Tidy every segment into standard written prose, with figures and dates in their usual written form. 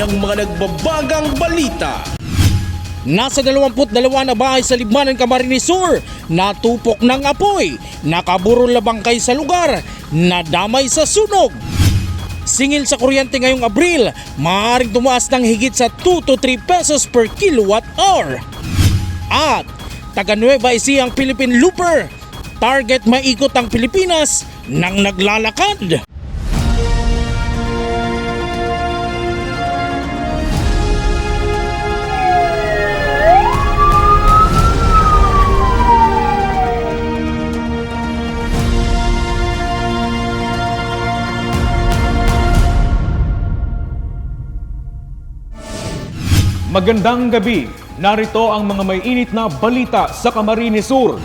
ng mga nagbabagang balita. Nasa 22 na bahay sa Libmanan, Camarines Sur, natupok ng apoy, nakaburol na bangkay sa lugar, nadamay sa sunog. Singil sa kuryente ngayong Abril, maaaring tumaas ng higit sa 2 to 3 pesos per kilowatt hour. At taga Nueva Ecija ang Philippine Looper, target maikot ang Pilipinas nang naglalakad. Magandang gabi, narito ang mga may init na balita sa Camarines Sur.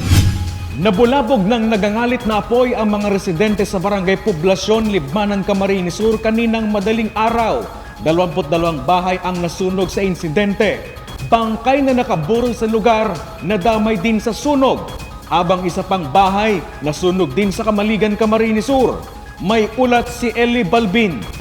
Nabulabog ng nagangalit na apoy ang mga residente sa Barangay Poblasyon, Libmanan, Camarines Sur kaninang madaling araw. 22 bahay ang nasunog sa insidente. Bangkay na nakaburol sa lugar, nadamay din sa sunog. Habang isa pang bahay nasunog din sa Kamaligan, Camarines Sur. May ulat si Eli Balbin.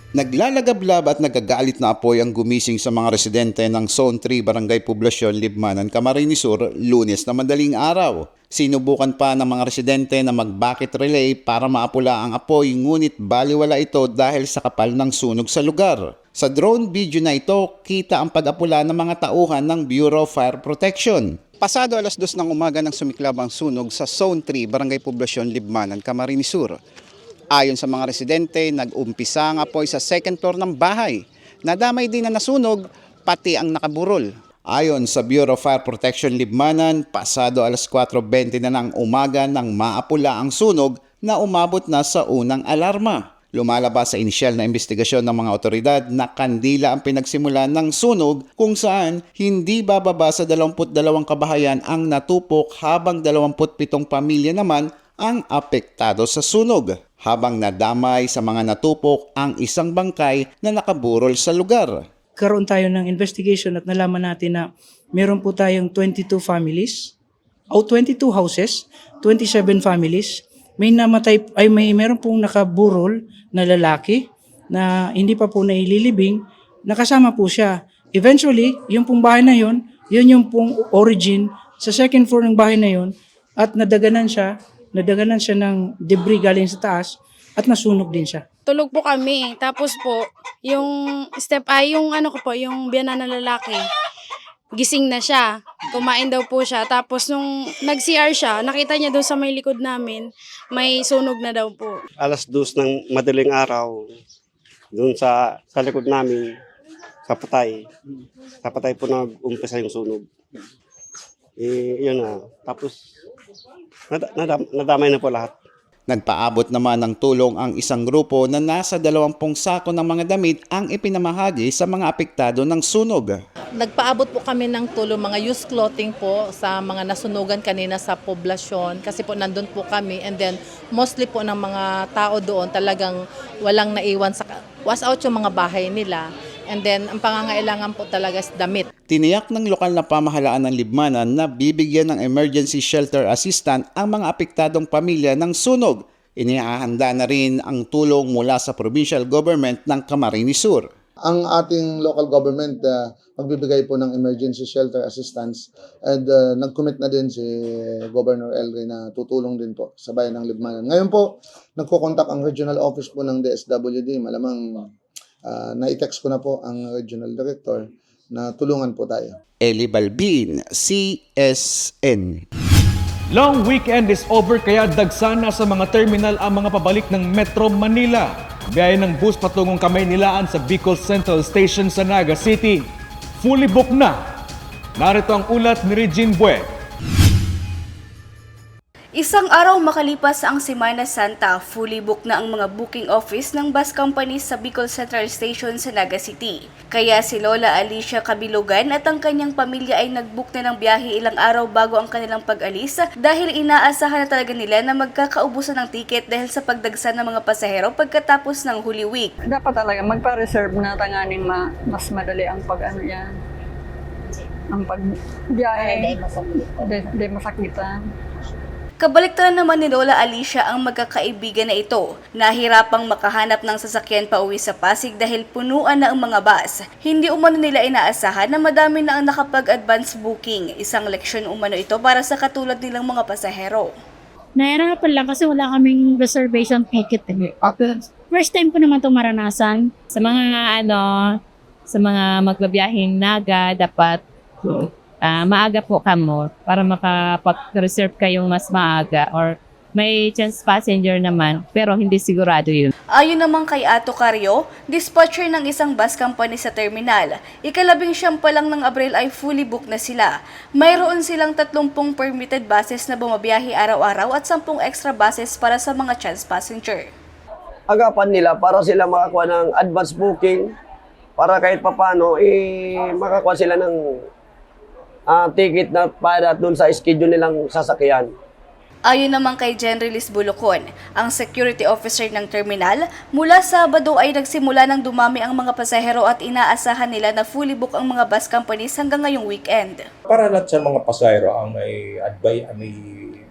Naglalagablab at nagagalit na apoy ang gumising sa mga residente ng Zone 3 Barangay Poblasyon, Libmanan, Camarines Sur, Lunes na madaling araw. Sinubukan pa ng mga residente na mag-bucket relay para maapula ang apoy, ngunit baliwala ito dahil sa kapal ng sunog sa lugar. Sa drone video na ito, kita ang pag-apula ng mga tauhan ng Bureau of Fire Protection. Pasado alas 2 ng umaga nang sumiklab ang sunog sa Zone 3 Barangay Poblasyon, Libmanan, Camarines Sur. Ayon sa mga residente, nag-umpisa ang apoy sa second floor ng bahay. Nadamay din na nasunog, pati ang nakaburol. Ayon sa Bureau of Fire Protection Libmanan, pasado alas 4:20 na ng umaga nang maapula ang sunog na umabot na sa unang alarma. Lumalabas sa inisyal na investigasyon ng mga otoridad na kandila ang pinagsimulan ng sunog kung saan hindi bababa sa 22 kabahayan ang natupok habang 27 pamilya naman ang apektado sa sunog, habang nadamay sa mga natupok ang isang bangkay na nakaburol sa lugar. Karoon tayo ng investigation at nalaman natin na meron po tayong 22 families, o 22 houses, 27 families. May namatay, meron pong nakaburol na lalaki na hindi pa po naililibing, nakasama po siya. Eventually, yung pong bahay na yun yung pong origin sa second floor ng bahay na yun at nadaganan siya ng debris galing sa taas at nasunog din siya. Tulog po kami. Tapos po, yung yung biyanan na lalaki, gising na siya. Kumain daw po siya. Tapos nung nag-CR siya, nakita niya doon sa may likod namin, may sunog na daw po. Alas 2 ng madaling araw, doon sa likod namin, sa patay po nag-umpisa yung sunog. Yun na. Tapos, nadamay na po lahat. Nagpaabot naman ng tulong ang isang grupo na nasa 20 sako ng mga damit ang ipinamahagi sa mga apektado ng sunog. Nagpaabot po kami ng tulong, mga used clothing po sa mga nasunugan kanina sa poblasyon kasi po nandun po kami, and then mostly po ng mga tao doon talagang walang naiwan, was out yung mga bahay nila. And then, ang pangangailangan po talaga is damit. Tiniyak ng lokal na pamahalaan ng Libmanan na bibigyan ng emergency shelter assistant ang mga apektadong pamilya ng sunog. Iniahanda na rin ang tulong mula sa provincial government ng Camarines Sur. Ang ating local government magbibigay po ng emergency shelter assistance, and nag-commit na din si Governor Elry na tutulong din po sa bayan ng Libmanan. Ngayon po, nagko-contact ang regional office po ng DSWD. Malamang na-text ko na po ang regional director na tulungan po tayo. Eli Balbin, CSN. Long weekend is over kaya dagsana sa mga terminal ang mga pabalik ng Metro Manila. Biyahe ng bus patungong Kamaynilaan sa Bicol Central Station sa Naga City. Fully booked na. Narito ang ulat ni Regine Bue. Isang araw makalipas ang Semana Santa, fully booked na ang mga booking office ng bus companies sa Bicol Central Station sa Naga City. Kaya si Lola Alicia Kabilugan at ang kanyang pamilya ay nag-book na ng biyahe ilang araw bago ang kanilang pag-alis dahil inaasahan na talaga nila na magkakaubusan ng tiket dahil sa pagdagsa ng mga pasahero pagkatapos ng Holy Week. Dapat talaga magpa-reserve na tanganin mas madali ang ang pagbiyahe. Hindi masakitan. Kabaliktaran naman ni Lola Alicia ang magkakaibigan na ito. Nahirapang makahanap ng sasakyan pauwi sa Pasig dahil punuan na ang mga bus. Hindi umano nila inaasahan na madami na ang nakapag-advance booking. Isang leksyon umano ito para sa katulad nilang mga pasahero. Nahirapan lang kasi wala kaming reservation ticket. First time ko naman itong maranasan. Sa mga magbabiyaheng Naga, dapat maaga po kamo para makapag-reserve kayong mas maaga or may chance passenger naman pero hindi sigurado yun. Ayon naman kay Ato Carrio, dispatcher ng isang bus company sa terminal, ika-19 pa lang ng Abril ay fully booked na sila. Mayroon silang 30 permitted buses na bumabiyahe araw-araw at 10 extra buses para sa mga chance passenger. Agapan nila para sila makakuha ng advance booking para kahit papano makakuha sila ng ticket na para doon sa schedule nilang sasakyan. Ayon naman kay Generalist Bulocon, ang security officer ng terminal, mula Sabado ay nagsimula ng dumami ang mga pasahero at inaasahan nila na fully book ang mga bus companies hanggang ngayong weekend. Para lahat sa mga pasahero ang may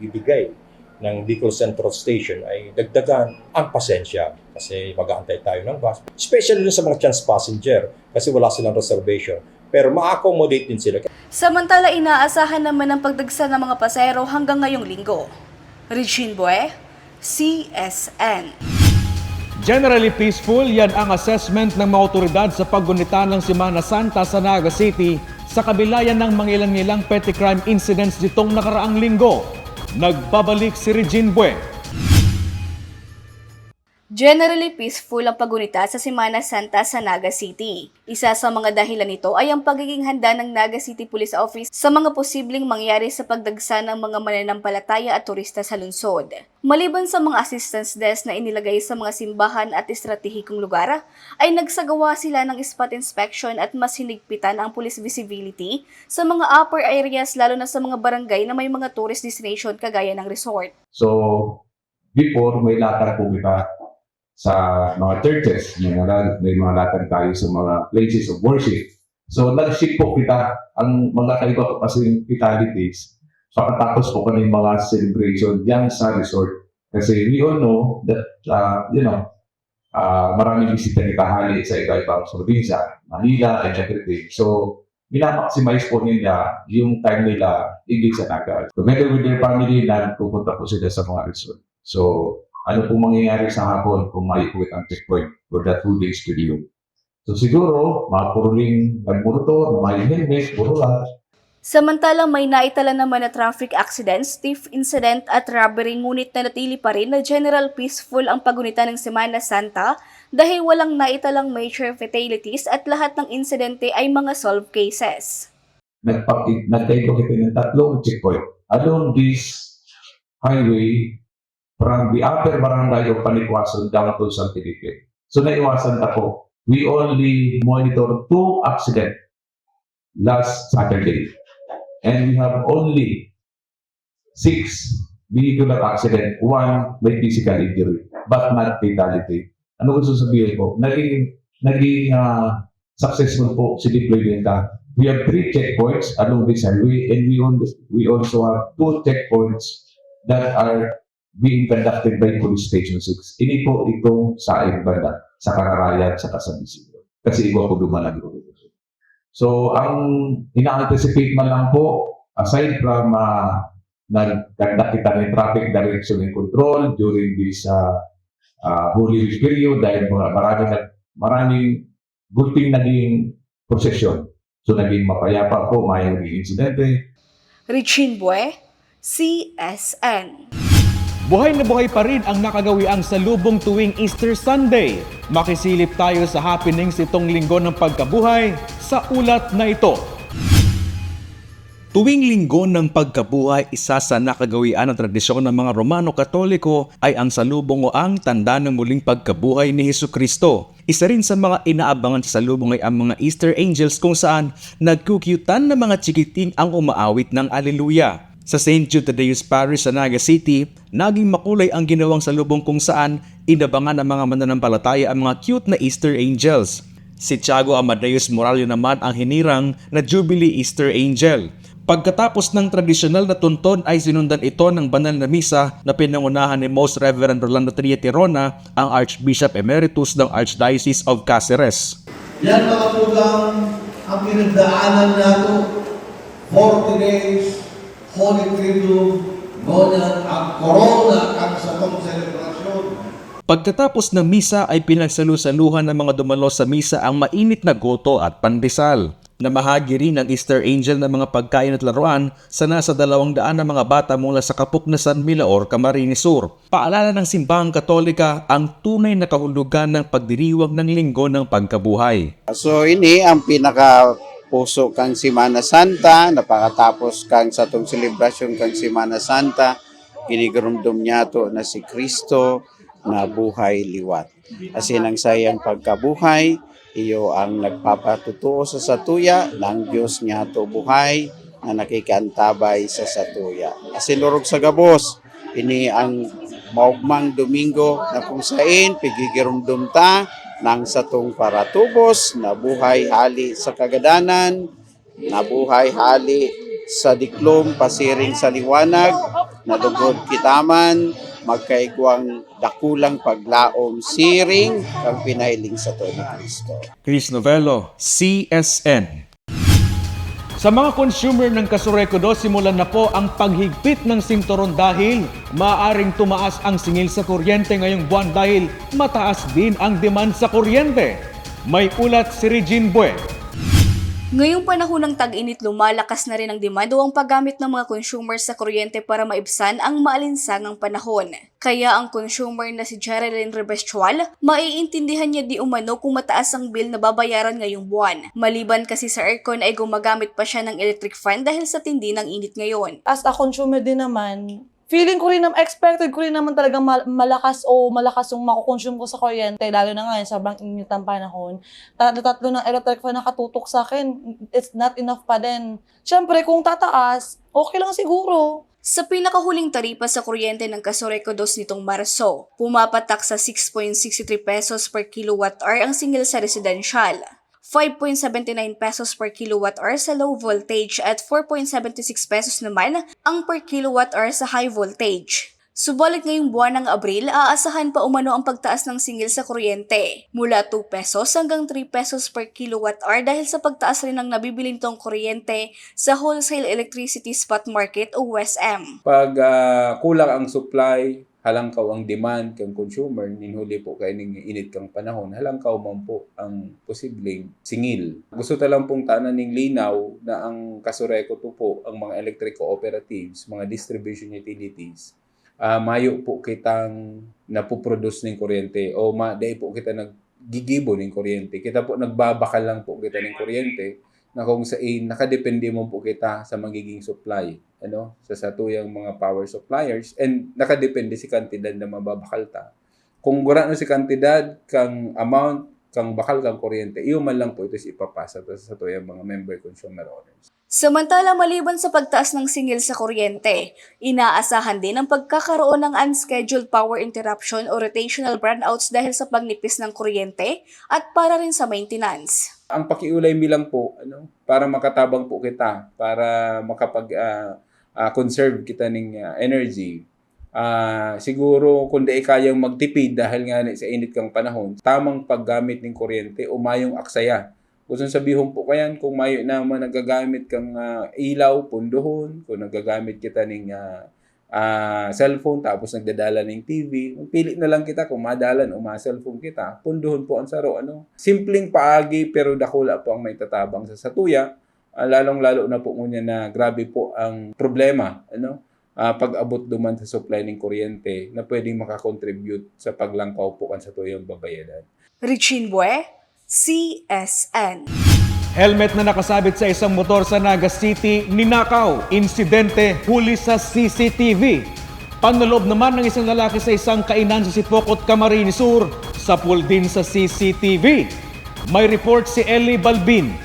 bibigay ng Bicol Central Station ay dagdagan ang pasensya kasi mag-aantay tayo ng bus. Especially sa mga chance passenger kasi wala silang reservation. Pero ma-accommodate din sila. Samantala, inaasahan naman ang pagdagsa ng mga pasahero hanggang ngayong linggo. Regine Bue, CSN. Generally peaceful, yan ang assessment ng mga otoridad sa paggunita ng Semana Santa sa Naga City sa kabila yan ng mga ilang-ilang petty crime incidents nitong nakaraang linggo. Nagbabalik si Regine Bue. Generally peaceful ang paggunita sa Semana Santa sa Naga City. Isa sa mga dahilan nito ay ang pagiging handa ng Naga City Police Office sa mga posibleng mangyari sa pagdagsa ng mga mananampalataya at turista sa lungsod. Maliban sa mga assistance desk na inilagay sa mga simbahan at estratehikong lugar, ay nagsagawa sila ng spot inspection at mas hinigpitan ang police visibility sa mga upper areas lalo na sa mga barangay na may mga tourist destination kagaya ng resort. So, before may latag po kita sa mga churches, may mga latag tayo sa mga places of worship. So, nag-shift po kita ang mga kaiba hospitalities so katapos po kami mga celebration diyan sa resort. Kasi we all know that, maraming bisita ni kahali sa iba-ibang probinsya, Manila and everything. So, minamaximize po nila yung time nila hindi sa Naga. Together with their family na pupunta po sila sa mga resort. So, ano po mangyayari sa hapon kung maipuwit ang checkpoint for that 2 days period. So siguro, mga puruling nagmotor, mga helmet, puro lahat. Samantalang may naitala naman na traffic accidents, thief incident at robbery ngunit nanatili pa rin na general peaceful ang pagunita ng Semana Santa dahil walang naitalang major fatalities at lahat ng insidente ay mga solved cases. Nagtayo kita ng 3 checkpoint along this highway from the upper barangay of Panikwason down to San Felipe. So naiwasan ako. We only monitor 2 accidents last Saturday. And we have only 6 vehicular accident, 1 may physical injury, but not fatality. Ano gusto sabihin ko? Naging successful po si deployment. We have 3 checkpoints along this highway and we also have 2 checkpoints that are being conducted by Police Station 6. Ini po itong sa banda, sa Kararayan, sa San Isidro. Kasi iba po dumalag ko. So, ang ina-anticipate man lang po, aside from nag-conduct kita ng traffic direction and control during this Holy Week period dahil maraming gulping naging prosesyon. So, naging mapayapa po, mayroong insidente. Regine Bue, CSN. Buhay na buhay pa rin ang nakagawiang salubong tuwing Easter Sunday. Makisilip tayo sa happenings itong linggo ng pagkabuhay sa ulat na ito. Tuwing linggo ng pagkabuhay, isa sa nakagawian ng tradisyon ng mga Romano-Katoliko ay ang salubong o ang tanda ng muling pagkabuhay ni Hesukristo. Isa rin sa mga inaabangan sa salubong ay ang mga Easter Angels kung saan nagkukyutan ng mga chikiting ang umaawit ng Alleluia. Sa St. Jude Tadeus Parish sa Naga City, naging makulay ang ginawang salubong kung saan inabangan ng mga mananampalataya ang mga cute na Easter Angels. Si Tiago Amadeus Moralio naman ang hinirang na Jubilee Easter Angel. Pagkatapos ng tradisyonal na tunton ay sinundan ito ng banal na misa na pinangunahan ni Most Reverend Rolando Tria Tirona, ang Archbishop Emeritus ng Archdiocese of Cáceres. Yan mga tugang ang pinagdaanan nato, 40 days, Holy Triduum, ngunit ang corona ang sa tong selebrasyon. Pagkatapos ng misa ay pinagsalusaluhan ng mga dumalo sa misa ang mainit na goto at pandesal. Namahagi rin ng Easter Angel ng mga pagkain at laruan sa nasa 200 na mga bata mula sa kapuk na San Milaor, Camarines Sur. Paalala ng Simbahang Katolika ang tunay na kahulugan ng pagdiriwang ng linggo ng pagkabuhay. So ini ang pinaka puso kang Semana Santa, napakatapos kang sa tong selebrasyon kang Semana Santa, ginigurumdum niya to na si Kristo na buhay liwat. Kasi nang sayang pagkabuhay, iyo ang nagpapatutuo sa satuya ng Diyos niya to buhay na nakikantabay sa satuya. Asinurog sa gabos, ini ang maugmang Domingo na kung sain pigigirumdum ta ng satong paratubos na buhay hali sa kagadanan, na buhay hali sa diklom pasiring sa liwanag, na dugod kitaman, magkaigwang dakulang paglaom siring kang pinahiling sa to ni Kristo. Chris Novello, CSN. Sa mga consumer ng Casureco 2, simulan na po ang paghigpit ng sinturon dahil maaaring tumaas ang singil sa kuryente ngayong buwan dahil mataas din ang demand sa kuryente. May ulat si Regine Bue. Ngayong panahon ng tag-init, lumalakas na rin ang demand o ang paggamit ng mga consumers sa kuryente para maibsan ang maalinsangang panahon. Kaya ang consumer na si Jerilyn Rebestual, maiintindihan niya di umano kung mataas ang bill na babayaran ngayong buwan. Maliban kasi sa aircon ay gumagamit pa siya ng electric fan dahil sa tindi ng init ngayon. As a consumer din naman, feeling ko rin naman, expected ko rin naman talagang malakas yung makukonsume ko sa kuryente, lalo na ngayon, sobrang init ang panahon. Tatlo ng electric fan nakatutok sa akin, it's not enough pa din. Siyempre, kung tataas, okay lang siguro. Sa pinakahuling taripa sa kuryente ng Casureco 2 nitong Marso, pumapatak sa 6.63 pesos per kilowatt-hour ang singil sa residential, 5.79 pesos per kilowatt-hour sa low voltage at 4.76 pesos naman ang per kilowatt-hour sa high voltage. Subalit ngayong buwan ng Abril, aasahan pa umano ang pagtaas ng singil sa kuryente mula 2 pesos hanggang 3 pesos per kilowatt-hour dahil sa pagtaas rin ng nabibilintong kuryente sa Wholesale Electricity Spot Market o WESM. Pag kulang ang supply, halangkaw ang demand kang consumer, ninhuli po kay ning init kang panahon, halangkaw man po ang posibleng singil. Gusto talang pong tanan ning linaw na ang Casureco 2 po, ang mga electric cooperatives, mga distribution utilities, mayo po kitang napoproduce ng kuryente o dahil po kita naggigibo ng kuryente. Kita po nagbabakal lang po kita ng kuryente na kung saan nakadepende mo po kita sa magiging supply sa satuyang mga power suppliers and nakadepende si kantidad na mababakal ta. Kung gura na si kantidad kang amount kang bakal kang kuryente, iyo man lang po ito ipapasa sa satuyang mga member consumer owners. Samantala, maliban sa pagtaas ng singil sa kuryente, inaasahan din ang pagkakaroon ng unscheduled power interruption o rotational brownouts dahil sa pagnipis ng kuryente at para rin sa maintenance. Ang pakiulay bilang po, para makatabang po kita, para makapag-conserve kita ng energy. Siguro kung di kayang magtipid dahil nga sa init kang panahon, tamang paggamit ng kuryente o mayong aksaya. Gusto sabihin po kayan kung mayo naman nagagamit kang ilaw, punduhon, kung nagagamit kita ng cellphone tapos nagdadala ng TV, pili na lang kita kung madalan o ma-cellphone kita, punduhon po ang saro. Simpleng paagi pero dakula po ang may tatabang sa satuya, lalong-lalo na po ngunya na grabe po ang problema, pag-abot duman sa supply ng kuryente na pwedeng makakontribute sa paglangkaw po ang satuyang babayaran. Regine Bue, CSN. Helmet na nakasabit sa isang motor sa Naga City, ninakaw, insidente, huli sa CCTV. Panloob naman ng isang lalaki sa isang kainan sa Sipokot, Camarines Sur, sapul din sa CCTV. May report si Ellie Balbin.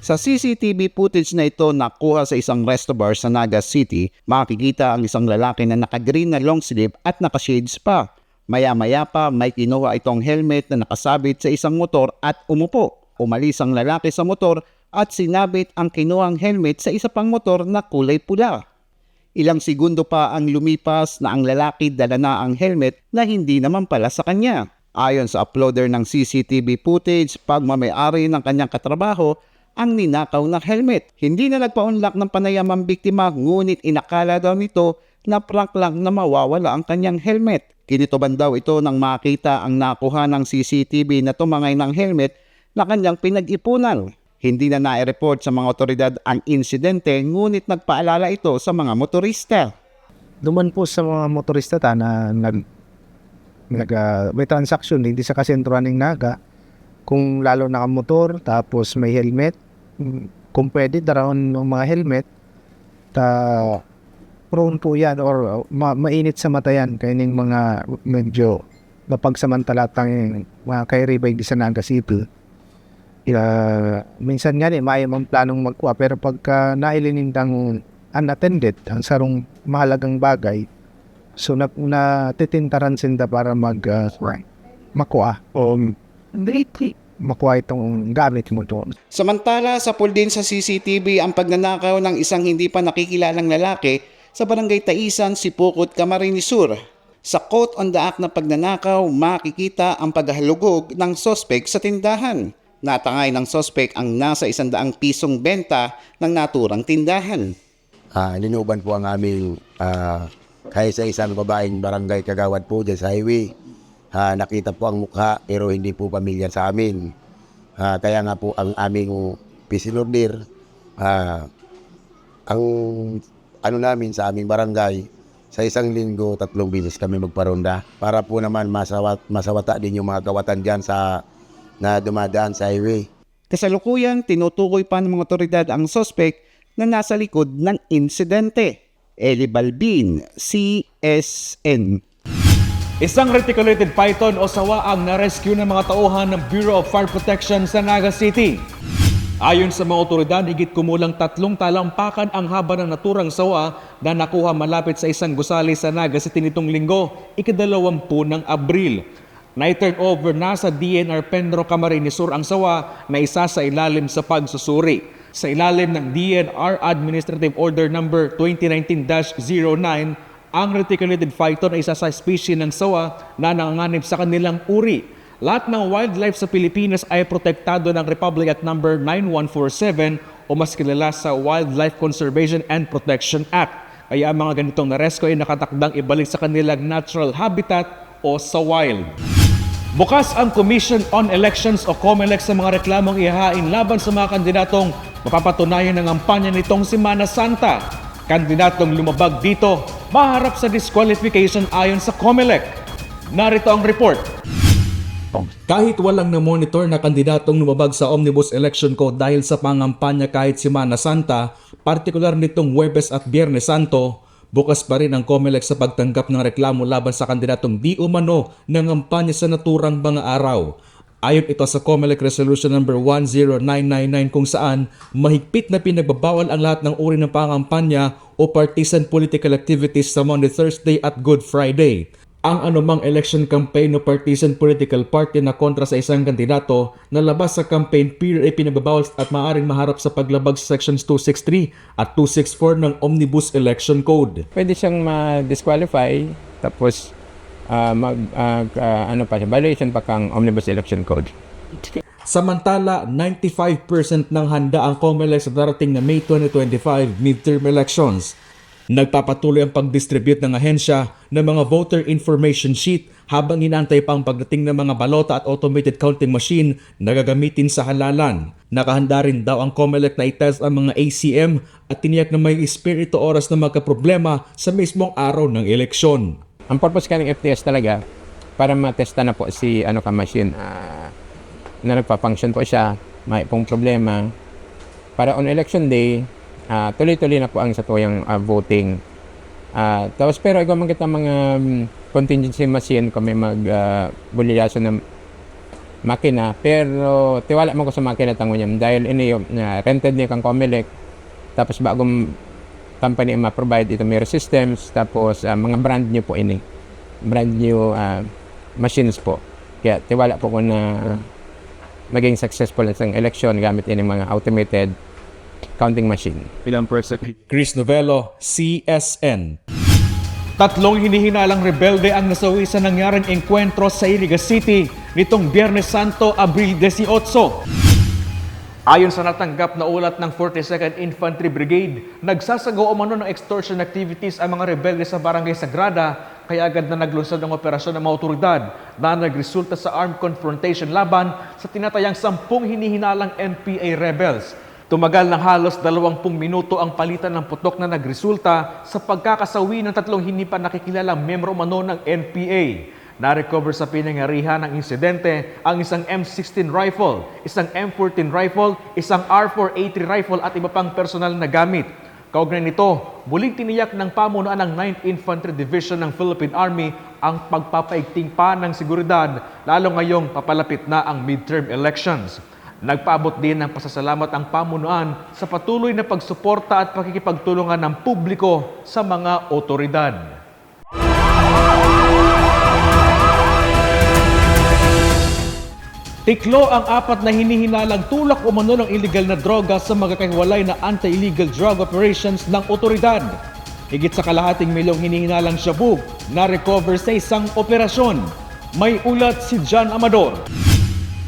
Sa CCTV footage na ito nakuha sa isang resto bar sa Naga City, makikita ang isang lalaki na naka-green na long sleeve at naka-shades pa. Maya-maya pa may kinuha itong helmet na nakasabit sa isang motor at umupo. Umalis ang lalaki sa motor at sinabit ang kinuhang helmet sa isa pang motor na kulay pula. Ilang segundo pa ang lumipas na ang lalaki dala na ang helmet na hindi naman pala sa kanya. Ayon sa uploader ng CCTV footage, pagmamayari ng kanyang katrabaho ang ninakaw na helmet. Hindi na nagpaunlak ng panayam ang biktima, ngunit inakala daw nito na prank lang na mawawala ang kanyang helmet. Kinituban daw ito nang makita ang nakuha ng CCTV na tumangay ng helmet na kanyang pinag-ipunan. Hindi na nai-report sa mga otoridad ang insidente, ngunit nagpaalala ito sa mga motorista. Duman po sa mga motorista na may transaction hindi sa kasentruhan ng Naga, kung lalo nakamotor tapos may helmet, kung pwede daron ng mga helmet, prone po yan or mainit sa mata yan kaya mga medyo mapagsamantalatang mga kairibay di sa Naga City. Minsan nga may mang planong magkuha, pero pagka nailinindang unattended ang sarong mahalagang bagay, so natitintaran sinda para makuha o makuha itong gamit mo doon. Samantala, sapul din sa CCTV ang pagnanakaw ng isang hindi pa nakikilalang lalaki sa barangay Taisan, Sipukot, Camarines Sur. Sa caught on the act na pagnanakaw, makikita ang paghahalugog ng sospek sa tindahan. Natangay ng sospek ang nasa 100 pisong benta ng naturang tindahan. Ninuban po ang aming kahit sa isang babaeng barangay Kagawad po dyan sa highway. Nakita po ang mukha pero hindi po pamilyar sa amin. Kaya nga po ang aming peace order, ang ano namin sa aming barangay, sa isang linggo 3 beses kami magparonda para po naman masawata din yung mga kawatan dyan na dumadaan sa highway. Kasalukuyang tinutukoy pa ng mga otoridad ang sospek na nasa likod ng insidente. Eli Balbin, CSN. Isang reticulated python o sawa ang na-rescue ng mga tauhan ng Bureau of Fire Protection sa Naga City. Ayon sa mga otoridad, higit kumulang 3 talampakan ang haba ng naturang sawa na nakuha malapit sa isang gusali sa Naga City nitong linggo, ika-20 ng Abril. Na-turn over na sa DNR Penro Camarines Sur ang sawa na isa sa ilalim sa pagsusuri. Sa ilalim ng DNR Administrative Order Number 2019-09, ang reticulated python ay isa sa species ng sawa na nanganganib sa kanilang uri. Lahat ng wildlife sa Pilipinas ay protektado ng Republic Act Number 9147 o mas kilala sa Wildlife Conservation and Protection Act. Kaya ang mga ganitong na-rescue ay nakatakdang ibalik sa kanilang natural habitat o sa wild. Bukas ang Commission on Elections o COMELEC sa mga reklamong ihahain laban sa mga kandidatong mapapatunayan ng kampanya nitong Semana Santa. Kandidatong lumabag dito, maharap sa disqualification ayon sa COMELEC. Narito ang report. Kahit walang na-monitor na kandidatong lumabag sa Omnibus Election Code dahil sa pangampanya kahit Semana Santa, partikular nitong Huwebes at Biyernes Santo, bukas pa rin ang COMELEC sa pagtanggap ng reklamo laban sa kandidatong di umano ng kampanya sa naturang mga araw. Ayon ito sa COMELEC Resolution Number 10999 kung saan mahigpit na pinagbabawal ang lahat ng uri ng pangampanya o partisan political activities sa Monday, Thursday at Good Friday. Ang anumang election campaign o partisan political party na kontra sa isang kandidato na labas sa campaign period ay pinagbabawal at maaaring maharap sa paglabag sa Sections 263 at 264 ng Omnibus Election Code. Pwede siyang ma-disqualify tapos violation pa kang Omnibus Election Code. Samantala, 95% ng handa ang COMELEC sa darating na May 2025 midterm elections. Nagpapatuloy ang pag-distribute ng ahensya ng mga voter information sheet habang inaantay pa ang pagdating ng mga balota at automated counting machine na gagamitin sa halalan. Nakahanda rin daw ang COMELEC na itest ang mga ACM at tiniyak na may espiritu oras na magkaproblema sa mismong araw ng eleksyon. Ang purpose ka ng FTS talaga para matesta na po si machine na nagpa-function po siya, may pong problema para on election day tuloy-tuloy na po ang satuyang voting. Tapos pero ikaw man kita mga contingency machine kung may mag-bulilasyon ng makina, pero tiwala mo ko sa makina tango niya dahil rented niya kang COMELEC, tapos bagong company ma-provide ito mirror systems, tapos mga brand new po brand new machines po. Kaya tiwala po ko na maging successful sa election gamit yung mga automated counting machine. Chris Novello, CSN. Tatlong hinihinalang rebelde ang nasawi sa nangyaring engkwentro sa Iligan City nitong Biyernes Santo, Abril 18. Ayon sa natanggap na ulat ng 42nd Infantry Brigade, nagsasagawa umano ng extortion activities ang mga rebelde sa Barangay Sagrada, kaya agad na naglunsad ng operasyon ng mga otoridad na nagresulta sa armed confrontation laban sa tinatayang 10 hinihinalang NPA rebels. Tumagal ng halos 20 minuto ang palitan ng putok na nagresulta sa pagkakasawi ng tatlong hindi pa nakikilalang membro umano ng NPA. Na-recover sa pinangyarihan ng insidente ang isang M16 rifle, isang M14 rifle, isang R4A3 rifle at iba pang personal na gamit. Kaugnay nito, muling tiniyak ng pamunuan ng 9th Infantry Division ng Philippine Army ang pagpapaigting pa ng seguridad lalo ngayong papalapit na ang midterm elections. Nagpaabot din ng pasasalamat ang pamunuan sa patuloy na pagsuporta at pakikipagtulungan ng publiko sa mga otoridad. Tiklo ang 4 na hinihinalang tulak umano ng illegal na droga sa magkakahiwalay na anti-illegal drug operations ng otoridad. Higit sa kalahating milyong hinihinalang shabu na recover sa isang operasyon. May ulat si John Amador.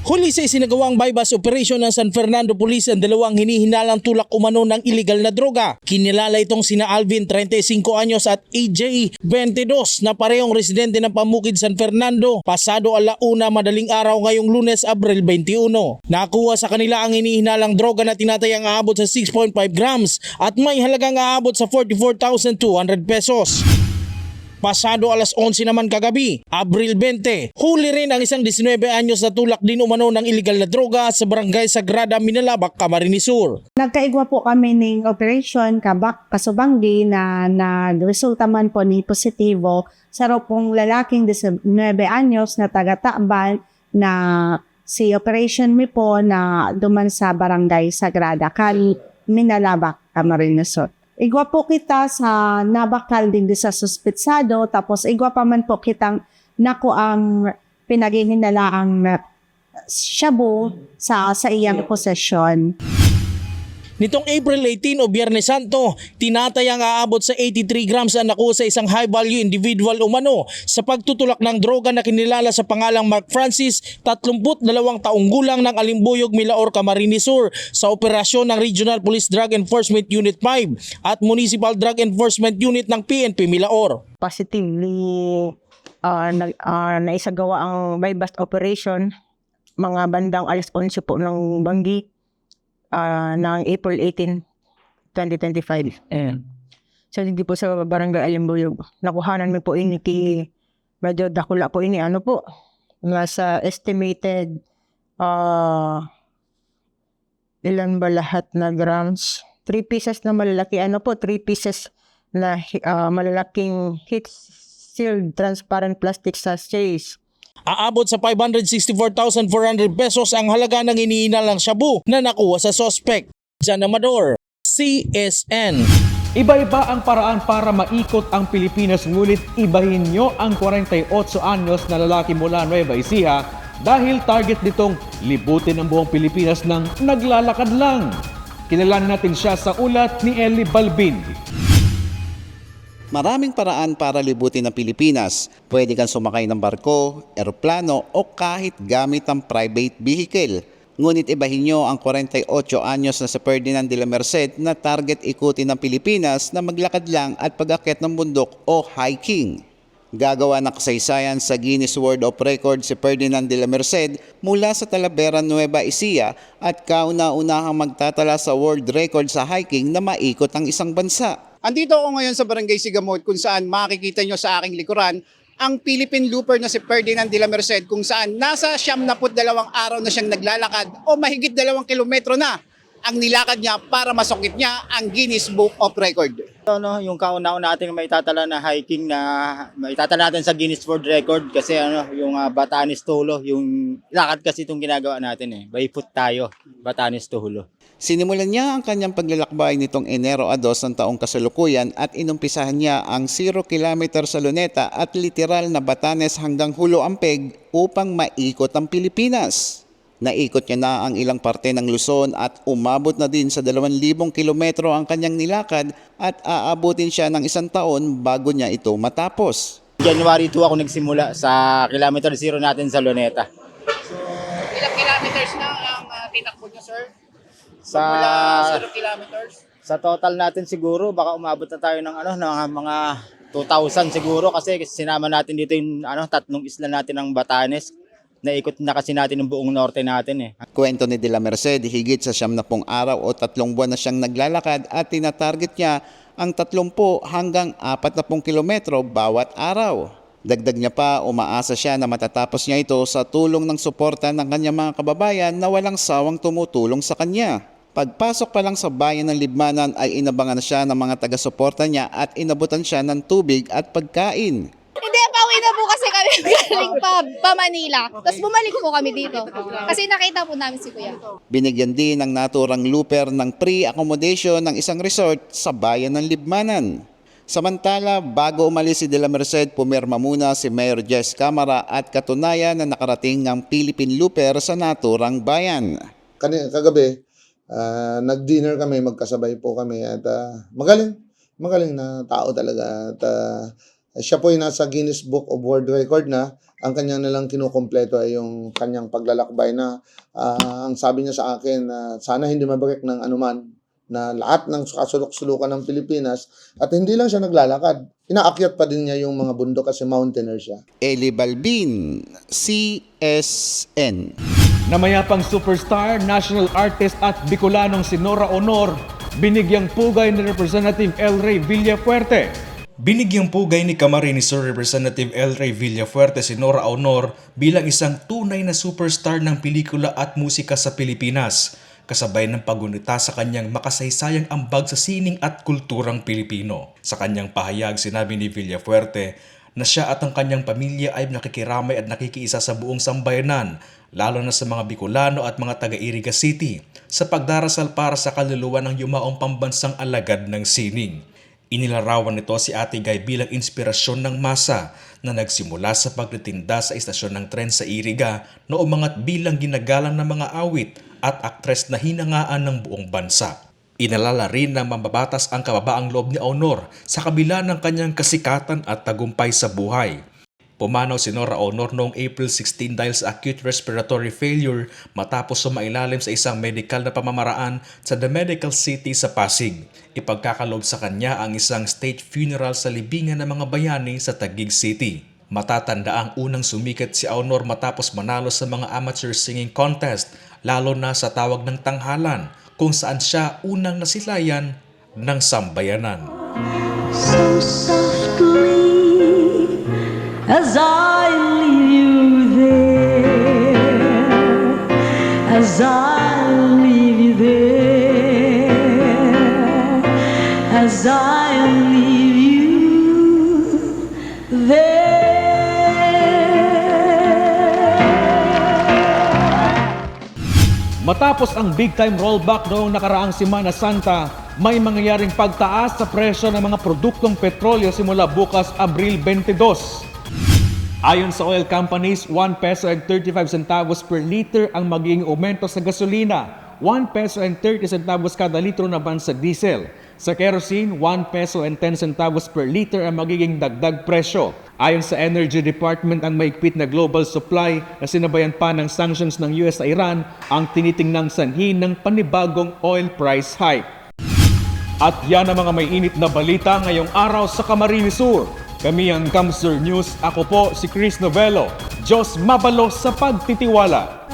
Huli sa isinagawang bypass operation ng San Fernando Police ang 2 hinihinalang tulak umano ng illegal na droga. Kinilala itong sina Alvin, 35 anyos at AJ, 22 na parehong residente ng Pamukid, San Fernando. Pasado 1:00 madaling araw ngayong Lunes, Abril 21. Nakuha sa kanila ang hinihinalang droga na tinatayang aabot sa 6.5 grams at may halagang aabot sa 44,200 pesos. Pasado 11:00 naman kagabi, Abril 20, huli rin ang isang 19 anyos na tulak din umano ng illegal na droga sa Barangay Sagrada, Minalabak, Camarines Sur. Nagkaigwa po kami ng operation Kabak Kasubanggi na nagresulta man po ni positibo sa pong lalaking 19 anyos na taga-Taban na si Operation Mi po na duman sa Barangay Sagrada, Minalabak, Camarines Sur. Igwa po kita sa nabakal din sa suspetsado, tapos igwa pa man po kitang naku ang pinaghihinalaang shabu sa iyang possession. Nitong April 18 o Biyernes Santo, tinatayang aabot sa 83 grams ang nakuha sa isang high-value individual umano sa pagtutulak ng droga na kinilala sa pangalang Mark Francis, 32 taong gulang ng Alimbuyog, Milaor, Camarines Sur sa operasyon ng Regional Police Drug Enforcement Unit 5 at Municipal Drug Enforcement Unit ng PNP Milaor. Positively naisagawa ang bypass operation mga bandang alas 11 po ng Banggi. Ng April 18, 2025. So, hindi po sa Barangay Alimbuyog. Nakuhanan mo po ini medyo dakula po ini. Ano po? Nasa estimated ilan ba lahat na grams? 3 pieces na malalaki. 3 pieces na malalaking heat-sealed transparent plastic sachets. Aabot sa 564,400 pesos ang halaga ng hinihinalang shabu na nakuha sa suspect. John Amador, CSN. Iba-iba ang paraan para maikot ang Pilipinas, ngunit ibahin nyo ang 48 anyos na lalaki mula Nueva Ecija dahil target nitong libutin ang buong Pilipinas ng naglalakad lang. Kilalanin natin siya sa ulat ni Eli Balbin. Maraming paraan para libutin ang Pilipinas. Pwede kang sumakay ng barko, eroplano o kahit gamit ang private vehicle. Ngunit ibahin nyo ang 48 anyos na si Ferdinand de la Merced na target ikutin ng Pilipinas na maglakad lang at pag-akyat ng bundok o hiking. Gagawa ng kasaysayan sa Guinness World of Records si Ferdinand de la Merced mula sa Talavera, Nueva Ecija at kauna-unahang magtatala sa world record sa hiking na maikot ang isang bansa. Andito ako ngayon sa Barangay Sigamot kung saan makikita nyo sa aking likuran ang Philippine Looper na si Ferdinand de la Merced kung saan nasa 72 araw na siyang naglalakad o mahigit 2 kilometro na ang nilakad niya para masungkit niya ang Guinness Book of Record. Yung kauna-una natin may itatala na hiking na may itatala natin sa Guinness World Record kasi yung Batanes to Hulo, yung lakad kasi itong ginagawa natin by foot tayo, Batanes to Hulo. Sinimulan niya ang kanyang paglalakbay nitong Enero 2 ng taong kasalukuyan at inumpisahan niya ang 0 kilometer sa Luneta at literal na Batanes hanggang Hulo Ampeg upang maikot ang Pilipinas. Naikot niya na ang ilang parte ng Luzon at umabot na din sa 2,000 kilometro ang kanyang nilakad at aabutin siya ng 1 taon bago niya ito matapos. January 2 ako nagsimula sa kilometer 0 natin sa Luneta. Ilang kilometers na ang tinakbo niyo, sir? Sa Mula 0 kilometers? Sa total natin siguro baka umabot na tayo ng ng mga 2,000 siguro kasi sinama natin dito yung 3 isla natin ng Batanes. Naikot na kasi natin ang buong norte natin eh. Kwento ni De La Merced, higit sa 70 araw o 3 buwan na siyang naglalakad at tinatarget niya ang 30 hanggang 40 kilometro bawat araw. Dagdag niya pa, umaasa siya na matatapos niya ito sa tulong ng suporta ng kanyang mga kababayan na walang sawang tumutulong sa kanya. Pagpasok pa lang sa bayan ng Libmanan ay inabangan na siya ng mga taga-suporta niya at inabutan siya ng tubig at pagkain. Hindi, pauwi na po kasi kami galing pa Manila. Tapos bumalik po kami dito. Kasi nakita po namin si Kuya. Binigyan din ng naturang looper ng pre-accommodation ng isang resort sa bayan ng Libmanan. Samantala, bago umalis si De La Merced, pumirma muna si Mayor Jess Camara at katunayan na nakarating ng Philippine looper sa naturang bayan. Kagabi, nag-dinner kami, magkasabay po kami at magaling na tao talaga at siya po ay nasa Guinness Book of World Record na. Ang kanyang nalang kinukumpleto ay yung kanyang paglalakbay na ang sabi niya sa akin na sana hindi mabreak ng anuman na lahat ng kasulok-sulukan ng Pilipinas at hindi lang siya naglalakad. Inaakyat pa din niya yung mga bundok kasi mountaineer siya. Eli Balbin, CSN. Namayapang superstar, national artist at Bicolanong si Nora Honor, binigyang pugay ni Representative El Rey Villafuerte. Binigyang pugay ni Camarines Sur Representative El Rey Villafuerte si Nora Honor bilang isang tunay na superstar ng pelikula at musika sa Pilipinas, kasabay ng pagunita sa kanyang makasaysayang ambag sa sining at kulturang Pilipino. Sa kanyang pahayag, sinabi ni Villafuerte na siya at ang kanyang pamilya ay nakikiramay at nakikiisa sa buong sambayanan, lalo na sa mga Bicolano at mga taga-Iriga City, sa pagdarasal para sa kaluluwa ng yumaong pambansang alagad ng sining. Inilarawan nito si Ate Guy bilang inspirasyon ng masa na nagsimula sa pagtitinda sa istasyon ng tren sa Iriga na umangat bilang ginagalang ng mga awit at aktres na hinangaan ng buong bansa. Inalala rin na mababatas ang kababaang loob ni Honor sa kabila ng kanyang kasikatan at tagumpay sa buhay. Pumanaw si Nora Honor noong April 16 dahil sa acute respiratory failure matapos sumailalim sa isang medical na pamamaraan sa The Medical City sa Pasig. Ipagkakaloob sa kanya ang isang state funeral sa libingan ng mga bayani sa Taguig City. Matatanda ang unang sumikat si Honor matapos manalo sa mga amateur singing contest, lalo na sa tawag ng tanghalan, kung saan siya unang nasilayan ng sambayanan. So softly as I leave you there, as I leave you there, as I leave you there. Matapos ang big-time rollback noong nakaraang Semana Santa, may mangyayaring pagtaas sa presyo ng mga produktong petrolyo simula bukas Abril 22. Ayon sa oil companies, 1 peso and 35 centavos per liter ang magiging aumento sa gasolina, 1 peso and 30 centavos kada litro naman sa diesel. Sa kerosene, 1 peso and 10 centavos per liter ang magiging dagdag presyo. Ayon sa Energy Department, ang maigpit na global supply na sinabayan pa ng sanctions ng US sa Iran ang tinitingnang sanhi ng panibagong oil price hike. At yan ang mga may init na balita ngayong araw sa Camarines Sur. Kami ang Kamsur News. Ako po si Chris Novello. Diyos mabalo sa pagtitiwala.